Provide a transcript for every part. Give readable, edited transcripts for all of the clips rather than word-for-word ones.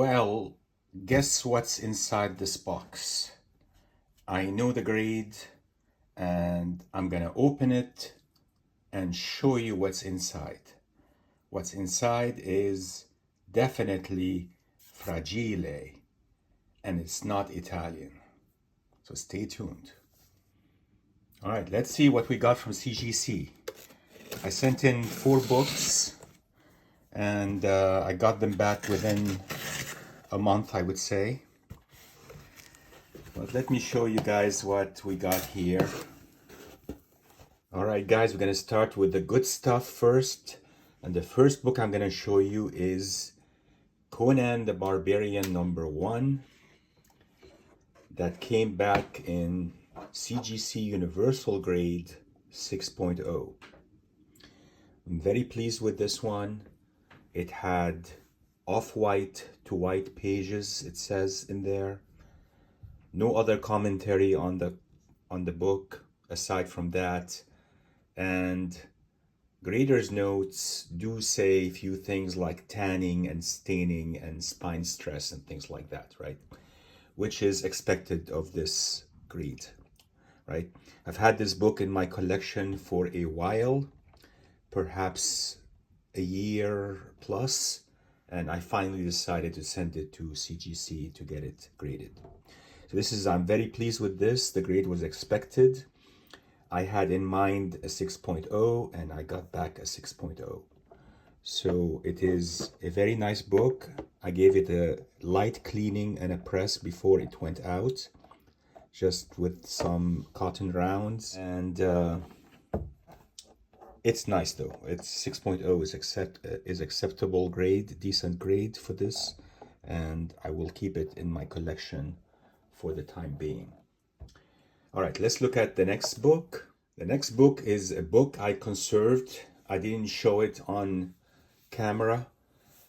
Well, guess what's inside this box? I know the grade and I'm gonna open it and show you what's inside. What's inside is definitely fragile and it's not Italian. So stay tuned. All right, let's see what we got from CGC. I sent in 4 books and I got them back within a month, I would say. But let me show you guys what we got here. All right, guys, we're gonna start with the good stuff first. And the first book I'm gonna show you is Conan the Barbarian #1 that came back in CGC Universal Grade 6.0. I'm very pleased with this one. It had off-white to white pages, it says in there. No other commentary on the book aside from that. And grader's notes do say a few things like tanning and staining and spine stress and things like that, right? Which is expected of this grade, right? I've had this book in my collection for a while, perhaps a year plus, and I finally decided to send it to CGC to get it graded. So I'm very pleased with this. The grade was expected. I had in mind a 6.0 and I got back a 6.0. So it is a very nice book. I gave it a light cleaning and a press before it went out, just with some cotton rounds. And it's nice though. It's 6.0 is acceptable grade, decent grade for this. And I will keep it in my collection for the time being. All right, let's look at the next book. The next book is a book I conserved. I didn't show it on camera,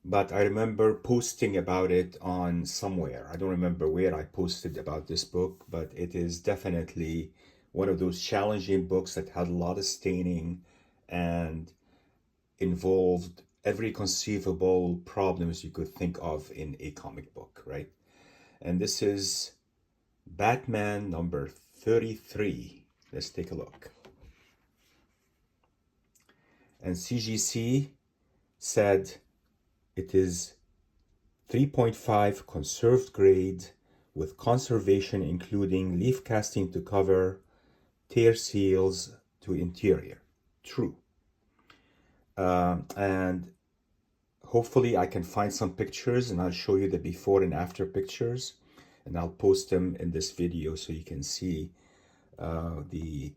but I remember posting about it on somewhere. I don't remember where I posted about this book, but it is definitely one of those challenging books that had a lot of staining and involved every conceivable problems you could think of in a comic book, right? And this is Batman #33. Let's take a look. And CGC said it is 3.5 conserved grade with conservation including leaf casting to cover, tear seals to interior. True. And hopefully I can find some pictures and I'll show you the before and after pictures. And I'll post them in this video so you can see the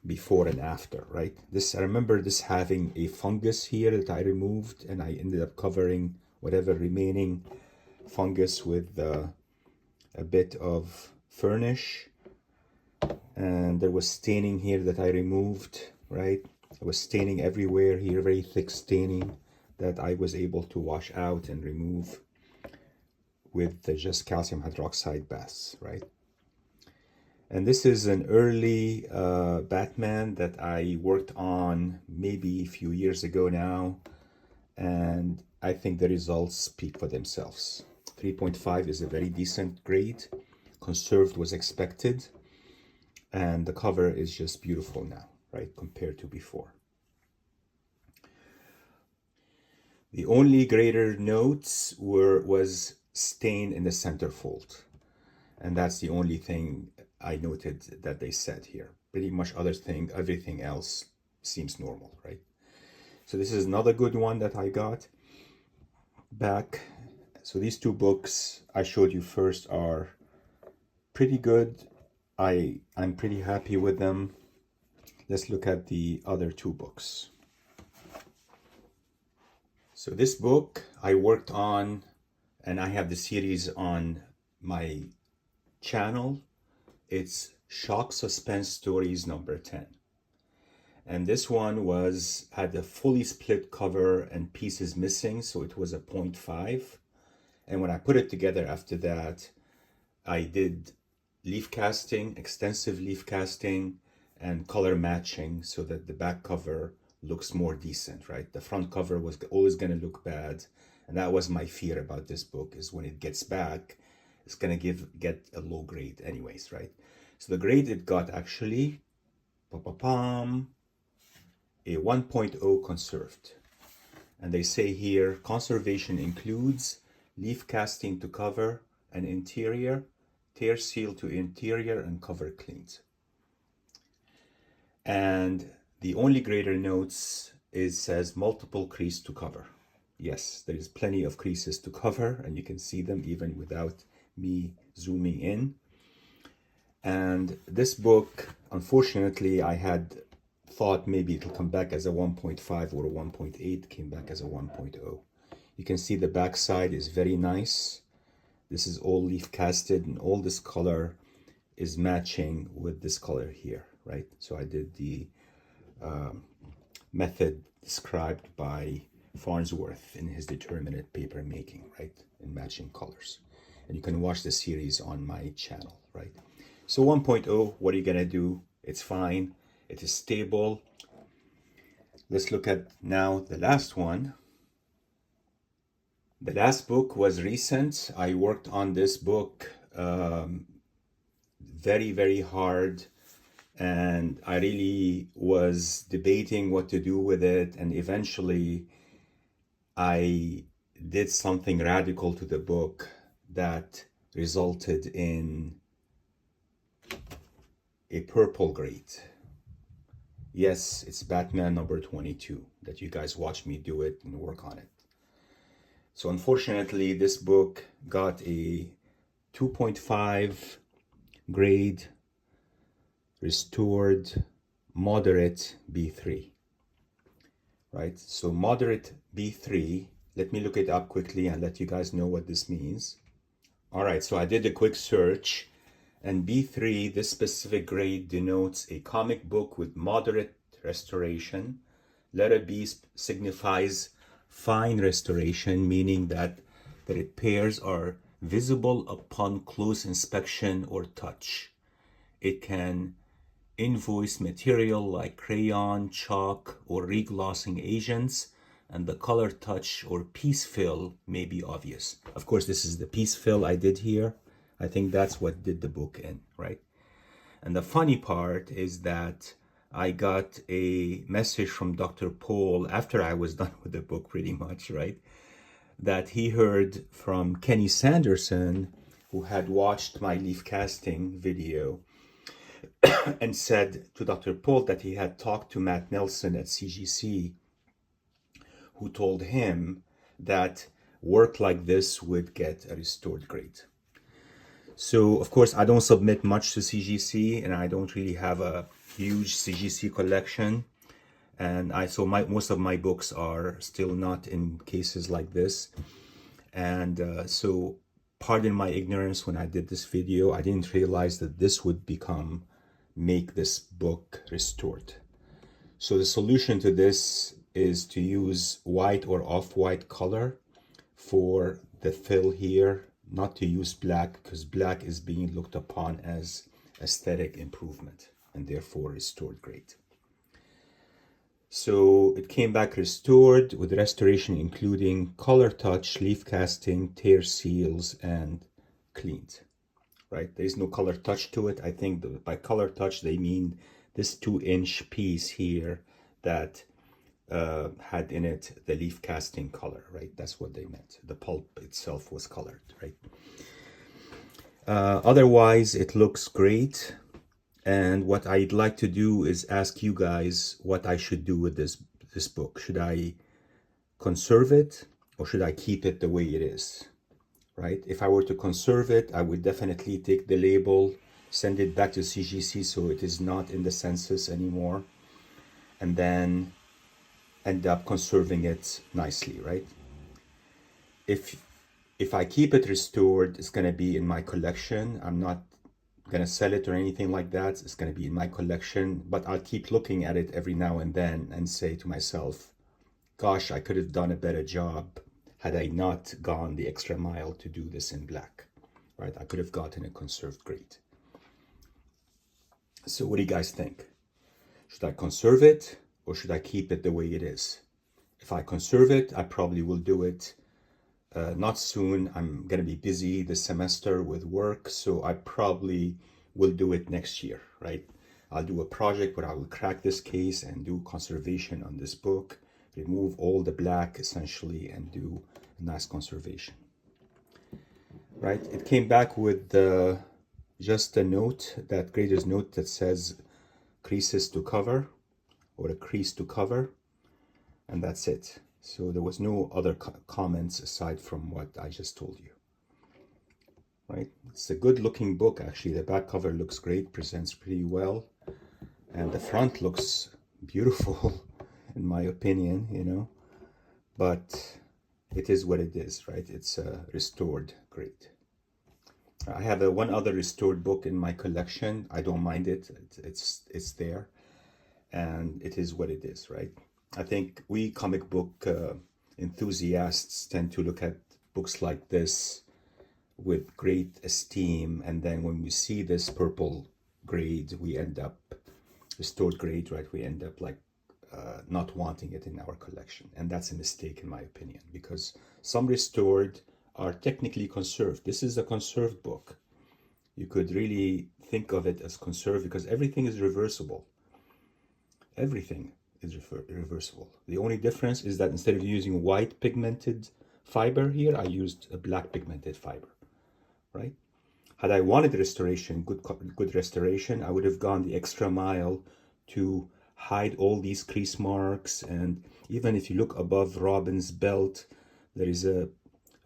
before and after, right? I remember this having a fungus here that I removed, and I ended up covering whatever remaining fungus with a bit of furnish. And there was staining here that I removed, right? There was staining everywhere here, very thick staining that I was able to wash out and remove with just calcium hydroxide baths, right? And this is an early Batman that I worked on maybe a few years ago now, and I think the results speak for themselves. 3.5 is a very decent grade. Conserved was expected, and the cover is just beautiful now, right, compared to before. The only grader notes was stain in the centerfold, and that's the only thing I noted that they said here. Pretty much everything else seems normal, right? So this is another good one that I got back. So these 2 books I showed you first are pretty good. I'm pretty happy with them. Let's look at the other 2 books. So this book I worked on, and I have the series on my channel. It's Shock Suspense Stories #10. And this one had a fully split cover and pieces missing, so it was a 0.5. And when I put it together after that, I did leaf casting, extensive leaf casting, and color matching so that the back cover looks more decent, right? The front cover was always going to look bad, And that was my fear about this book, is when it gets back, it's gonna get a low grade anyways, right? So the grade it got actually, a 1.0 conserved. And they say here, conservation includes leaf casting to cover and interior, tear seal to interior, and cover cleaned. And the only grader notes says multiple crease to cover. Yes, there is plenty of creases to cover, and you can see them even without me zooming in. And this book, unfortunately, I had thought maybe it'll come back as a 1.5 or a 1.8, came back as a 1.0. You can see the back side is very nice. This is all leaf casted, and all this color is matching with this color here, right? So I did the method described by Farnsworth in his determinate paper making, right? In matching colors. And you can watch the series on my channel, right? So 1.0, what are you gonna do? It's fine, it is stable. Let's look at now the last one. The last book was recent. I worked on this book very, very hard, and I really was debating what to do with it, and eventually I did something radical to the book that resulted in a purple grade. Yes, it's Batman number 22 that you guys watch me do it and work on it. So unfortunately, this book got a 2.5 grade, restored, moderate B3, right? So moderate B3, let me look it up quickly and let you guys know what this means. All right, so I did a quick search, and B3, this specific grade denotes a comic book with moderate restoration. Letter B signifies fine restoration, meaning that the repairs are visible upon close inspection or touch. It can invoice material like crayon, chalk, or reglossing agents, and the color touch or piece fill may be obvious. Of course, this is the piece fill I did here. I think that's what did the book in, right? And the funny part is that I got a message from Dr. Paul after I was done with the book pretty much, right? That he heard from Kenny Sanderson, who had watched my leaf casting video, and said to Dr. Paul that he had talked to Matt Nelson at CGC, who told him that work like this would get a restored grade. So, of course, I don't submit much to CGC, and I don't really have a huge CGC collection. And most of my books are still not in cases like this. And so pardon my ignorance when I did this video. I didn't realize that this would make this book restored. So the solution to this is to use white or off-white color for the fill here, not to use black, because black is being looked upon as aesthetic improvement and therefore restored grade. So it came back restored with restoration including color touch, leaf casting, tear seals, and cleaned, right? There is no color touch to it. I think by color touch, they mean this 2-inch piece here that had in it the leaf casting color, right? That's what they meant. The pulp itself was colored, right? Otherwise, it looks great. And what I'd like to do is ask you guys what I should do with this book. Should I conserve it or should I keep it the way it is, right? If I were to conserve it, I would definitely take the label, send it back to CGC so it is not in the census anymore, and then end up conserving it nicely, right? If I keep it restored, it's gonna be in my collection. I'm not gonna sell it or anything like that. It's gonna be in my collection, but I'll keep looking at it every now and then and say to myself, gosh, I could have done a better job had I not gone the extra mile to do this in black, right? I could have gotten a conserved grade. So what do you guys think? Should I conserve it or should I keep it the way it is? If I conserve it, I probably will do it not soon. I'm going to be busy this semester with work, so I probably will do it next year, right? I'll do a project where I will crack this case and do conservation on this book, remove all the black essentially, and do a nice conservation, right? It came back with just a note, that grader's note that says creases to cover, or a crease to cover, and that's it. So there was no other comments aside from what I just told you, right? It's a good looking book, actually. The back cover looks great, presents pretty well, and the front looks beautiful in my opinion, you know, but it is what it is, right? It's a restored grade. I have one other restored book in my collection. I don't mind it. It's there, and it is what it is, right? I think we comic book enthusiasts tend to look at books like this with great esteem, and then when we see this purple grade, we end up, restored grade, right? We end up like not wanting it in our collection, and that's a mistake in my opinion, because some restored are technically conserved. This is a conserved book. You could really think of it as conserved because everything is reversible. Everything is reversible. The only difference is that instead of using white pigmented fiber here, I used a black pigmented fiber, right? Had I wanted restoration, good restoration, I would have gone the extra mile to hide all these crease marks. And even if you look above Robin's belt, there is a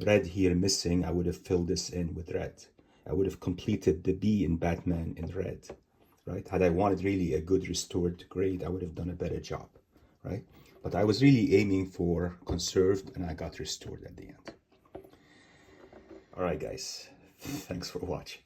red here missing. I would have filled this in with red. I would have completed the B in Batman in red, right? Had I wanted really a good restored grade, I would have done a better job, right? But I was really aiming for conserved, and I got restored at the end. All right, guys, thanks for watching.